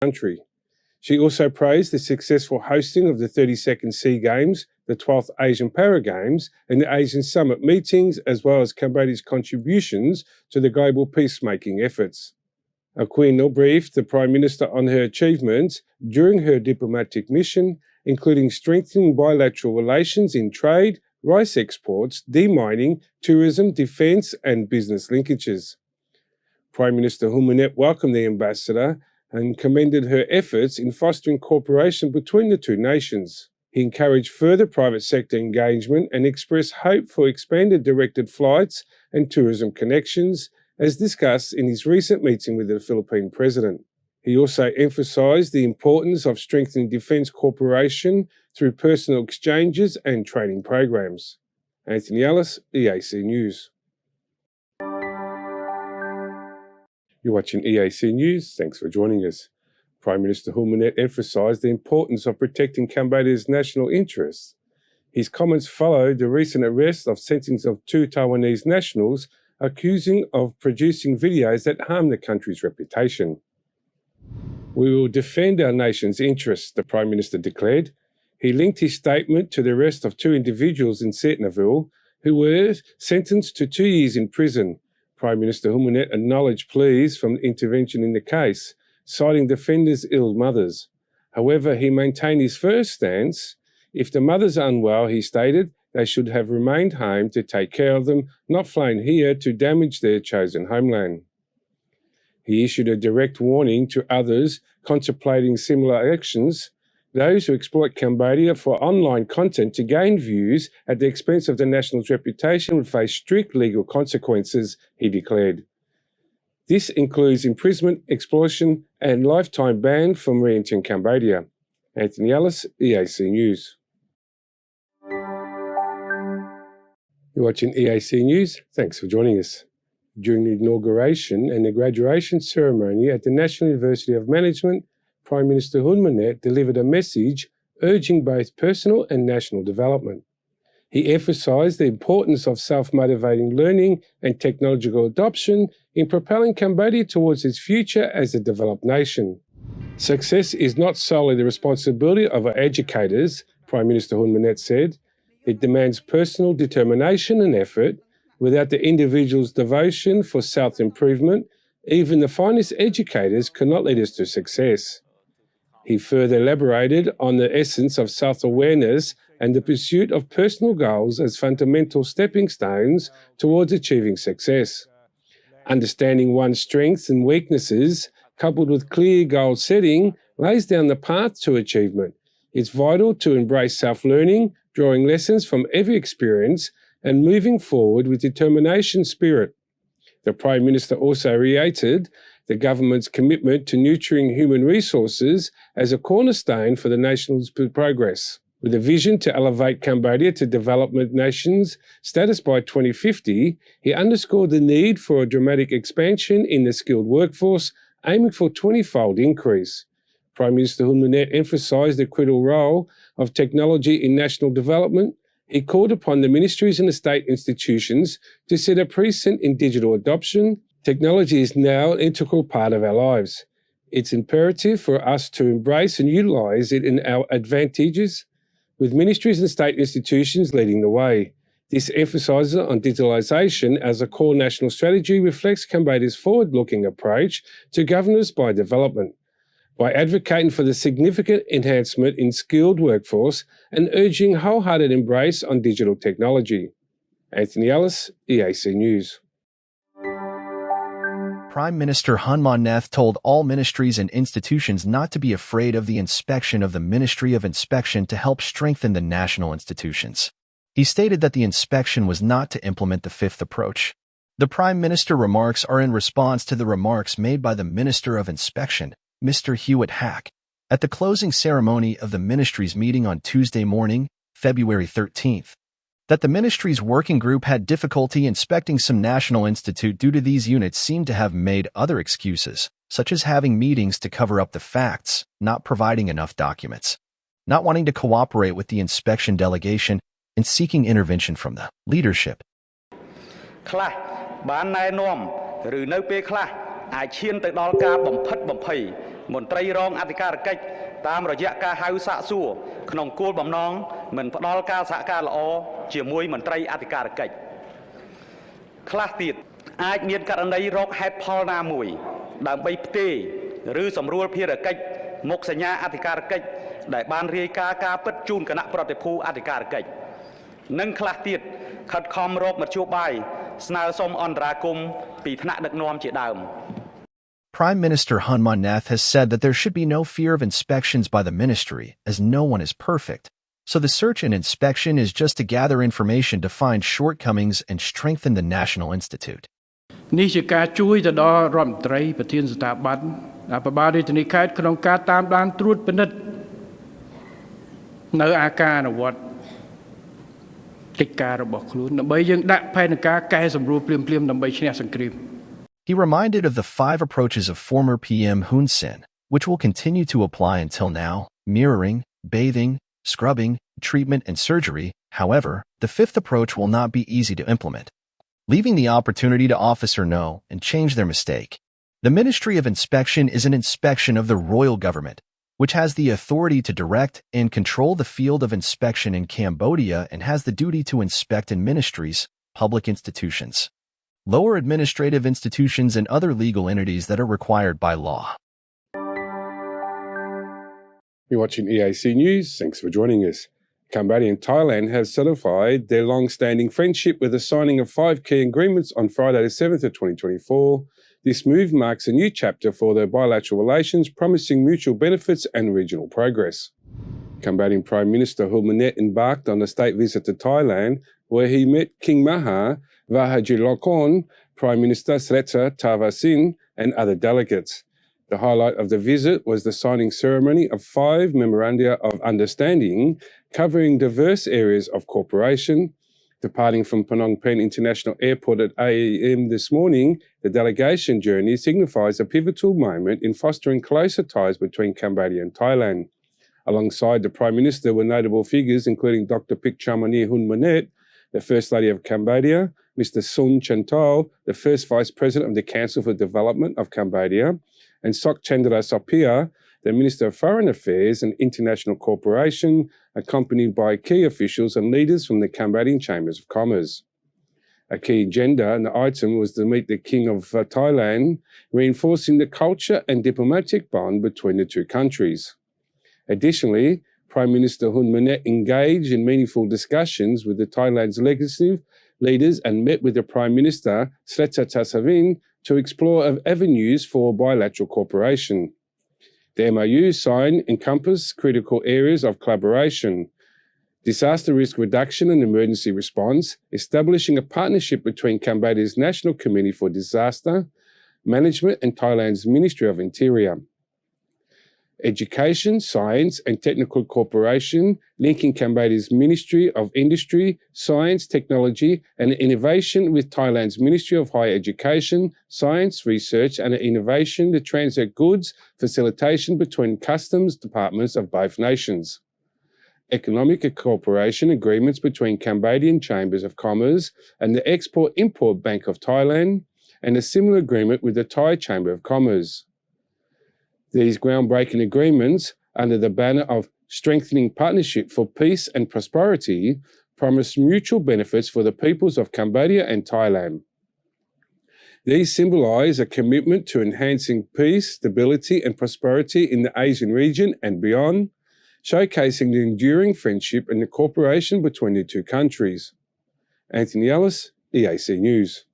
country. She also praised the successful hosting of the 32nd SEA Games, the 12th Asian Para Games, and the Asian Summit meetings, as well as Cambodia's contributions to the global peacemaking efforts. Aquino briefed the Prime Minister on her achievements during her diplomatic mission, including strengthening bilateral relations in trade, rice exports, demining, tourism, defence and business linkages. Prime Minister Hun Manet welcomed the ambassador and commended her efforts in fostering cooperation between the two nations. He encouraged further private sector engagement and expressed hope for expanded directed flights and tourism connections, as discussed in his recent meeting with the Philippine President. He also emphasised the importance of strengthening defence cooperation through personal exchanges and training programs. Anthony Ellis, EAC News. You're watching EAC News. Thanks for joining us. Prime Minister Hun Manet emphasised the importance of protecting Cambodia's national interests. His comments followed the recent arrest of sentencing of 2 Taiwanese nationals accusing of producing videos that harm the country's reputation. We will defend our nation's interests, the Prime Minister declared. He linked his statement to the arrest of 2 individuals in Setnaville who were sentenced to 2 years in prison. Prime Minister Hun Manet acknowledged pleas from intervention in the case, citing defenders' ill mothers. However, he maintained his first stance. If the mothers are unwell, he stated, they should have remained home to take care of them, not flown here to damage their chosen homeland. He issued a direct warning to others contemplating similar actions. Those who exploit Cambodia for online content to gain views at the expense of the national's reputation would face strict legal consequences, he declared. This includes imprisonment, expulsion, and lifetime ban from re-entering Cambodia. Anthony Ellis, EAC News. You're watching EAC News. Thanks for joining us. During the inauguration and the graduation ceremony at the National University of Management, Prime Minister Hun Manet delivered a message urging both personal and national development. He emphasised the importance of self-motivating learning and technological adoption in propelling Cambodia towards its future as a developed nation. Success is not solely the responsibility of our educators, Prime Minister Hun Manet said. It demands personal determination and effort. Without the individual's devotion for self-improvement, even the finest educators cannot lead us to success. He further elaborated on the essence of self-awareness and the pursuit of personal goals as fundamental stepping stones towards achieving success. Understanding one's strengths and weaknesses, coupled with clear goal setting, lays down the path to achievement. It's vital to embrace self-learning, drawing lessons from every experience, and moving forward with determination spirit. The Prime Minister also reiterated the government's commitment to nurturing human resources as a cornerstone for the nation's progress. With a vision to elevate Cambodia to development nation's status by 2050, he underscored the need for a dramatic expansion in the skilled workforce, aiming for a 20-fold increase. Prime Minister Hun Manet emphasised the critical role of technology in national development. He called upon the ministries and the state institutions to set a precedent in digital adoption. Technology is now an integral part of our lives. It's imperative for us to embrace and utilise it in our advantages, with ministries and state institutions leading the way. This emphasis on digitalisation as a core national strategy reflects Cambodia's forward-looking approach to governance by development. By advocating for the significant enhancement in skilled workforce and urging wholehearted embrace on digital technology. Anthony Ellis, EAC News. Prime Minister Hun Manet told all ministries and institutions not to be afraid of the inspection of the Ministry of Inspection to help strengthen the national institutions. He stated that the inspection was not to implement the fifth approach. The Prime Minister remarks are in response to the remarks made by the Minister of Inspection, Mr. Hewitt Hack, at the closing ceremony of the ministry's meeting on Tuesday morning, February 13th, that the ministry's working group had difficulty inspecting some national institute due to these units seem to have made other excuses, such as having meetings to cover up the facts, not providing enough documents, not wanting to cooperate with the inspection delegation, and seeking intervention from the leadership. អាចឈានទៅដល់ការបំផិតបំភ័យ មន្ត្រីរងអធិការកិច្ចតាមរយៈការហៅសាកសួរក្នុងគោលបំណងមិនផ្ដល់ការសហការល្អជាមួយមន្ត្រីអធិការកិច្ចខ្លះទៀតអាចមានករណីរកហេតុផលណាមួយដើម្បីផ្ទេរឬសម្រួលភារកិច្ចមុខសញ្ញាអធិការកិច្ចដែលបានរាយការណ៍ការពិតជូនគណៈប្រតិភូអធិការកិច្ចនិងខ្លះទៀតខិតខំរកមធ្យោបាយស្នើសុំអន្តរាគមន៍ពីថ្នាក់ដឹកនាំជាដើម Prime Minister Hun Manet has said that there should be no fear of inspections by the ministry, as no one is perfect. So the search and inspection is just to gather information to find shortcomings and strengthen the National Institute. នេះជាការជួយទៅដល់រដ្ឋមន្ត្រីប្រធានស្ថាប័នអភិបាលរាជធានីខេត្តក្នុងការតាមដានត្រួតពិនិត្យនៅអាការអនុវត្តកិច្ចការរបស់ខ្លួនដើម្បីយើងដាក់ផែនការកែសម្រួលភ្លាមៗដើម្បីឈ្នះសង្គ្រាម He reminded of the 5 approaches of former PM Hun Sen, which will continue to apply until now: mirroring, bathing, scrubbing, treatment, and surgery. However, the 5th approach will not be easy to implement, leaving the opportunity to officer know and change their mistake. The Ministry of Inspection is an inspection of the royal government, which has the authority to direct and control the field of inspection in Cambodia and has the duty to inspect in ministries, public institutions, lower administrative institutions, and other legal entities that are required by law. You're watching EAC News. Thanks for joining us. Cambodia and Thailand have solidified their long-standing friendship with the signing of 5 key agreements on Friday the 7th of 2024. This move marks a new chapter for their bilateral relations, promising mutual benefits and regional progress. Cambodian Prime Minister Hun Manet embarked on a state visit to Thailand, where he met King Maha Vajiralongkorn, Prime Minister Srettha Thavisin, and other delegates. The highlight of the visit was the signing ceremony of 5 memoranda of understanding covering diverse areas of cooperation. Departing from Phnom Penh International Airport at 8 a.m. this morning, the delegation journey signifies a pivotal moment in fostering closer ties between Cambodia and Thailand. Alongside the Prime Minister were notable figures including Dr. Pic Chamani Hun Manet, the First Lady of Cambodia, Mr. Sun Chantal, the First Vice President of the Council for Development of Cambodia, and Sok Chandra Sopia, the Minister of Foreign Affairs and International Cooperation, accompanied by key officials and leaders from the Cambodian Chambers of Commerce. A key agenda and the item was to meet the King of Thailand, reinforcing the culture and diplomatic bond between the two countries. Additionally, Prime Minister Hun Manet engaged in meaningful discussions with the Thailand's legislative leaders and met with the Prime Minister Srettha Thavisin to explore avenues for bilateral cooperation. The MOU signed encompass critical areas of collaboration: disaster risk reduction and emergency response, establishing a partnership between Cambodia's National Committee for Disaster Management and Thailand's Ministry of Interior. Education, science and technical cooperation, linking Cambodia's Ministry of Industry, Science, Technology and Innovation with Thailand's Ministry of Higher Education, Science, Research and Innovation to transit goods, facilitation between customs departments of both nations. Economic cooperation agreements between Cambodian Chambers of Commerce and the Export-Import Bank of Thailand, and a similar agreement with the Thai Chamber of Commerce. These groundbreaking agreements, under the banner of Strengthening Partnership for Peace and Prosperity, promise mutual benefits for the peoples of Cambodia and Thailand. These symbolize a commitment to enhancing peace, stability and prosperity in the Asian region and beyond, showcasing the enduring friendship and the cooperation between the two countries. Anthony Ellis, EAC News.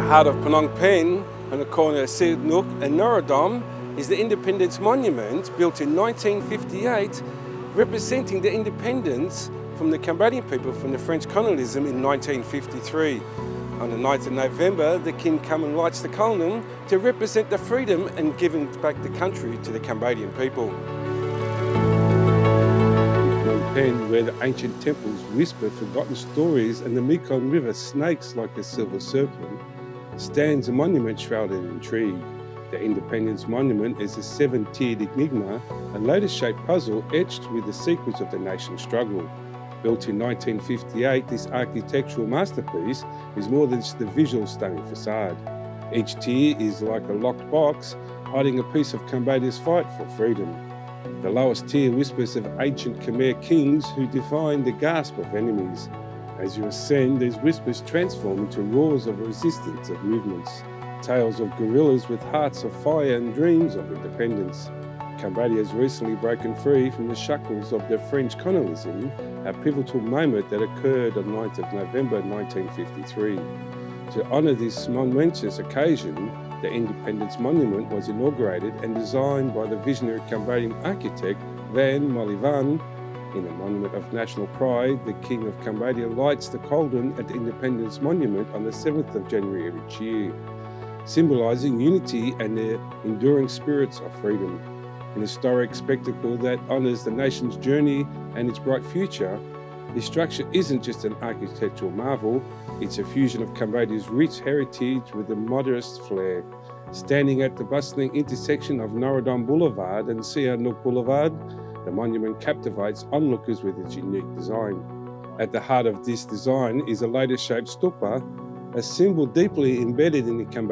Heart of Phnom Penh, on the corner of Sihanouk and Norodom, is the Independence Monument built in 1958, representing the independence from the Cambodian people from the French colonialism in 1953. On the 9th of November, the King comes and lights the column to represent the freedom and giving back the country to the Cambodian people. Phnom Penh, where the ancient temples whisper forgotten stories and the Mekong River snakes like a silver serpent, stands a monument shrouded in intrigue. The Independence Monument is a 7-tiered enigma, a lotus-shaped puzzle etched with the secrets of the nation's struggle. Built in 1958, this architectural masterpiece is more than just a visual stunning facade. Each tier is like a locked box, hiding a piece of Cambodia's fight for freedom. The lowest tier whispers of ancient Khmer kings who defined the gasp of enemies. As you ascend, these whispers transform into roars of resistance of movements, tales of guerrillas with hearts of fire and dreams of independence. Cambodia has recently broken free from the shackles of the French colonialism, a pivotal moment that occurred on 9th of November 1953. To honour this momentous occasion, the Independence Monument was inaugurated and designed by the visionary Cambodian architect Van Molivan. In a monument of national pride, the King of Cambodia lights the cauldron at the Independence Monument on the 7th of January of each year, symbolising unity and the enduring spirits of freedom. An historic spectacle that honours the nation's journey and its bright future, this structure isn't just an architectural marvel, it's a fusion of Cambodia's rich heritage with a modernist flair. Standing at the bustling intersection of Norodom Boulevard and Sihanouk Boulevard, the monument captivates onlookers with its unique design. At the heart of this design is a lotus-shaped stupa, a symbol deeply embedded in the Cambodian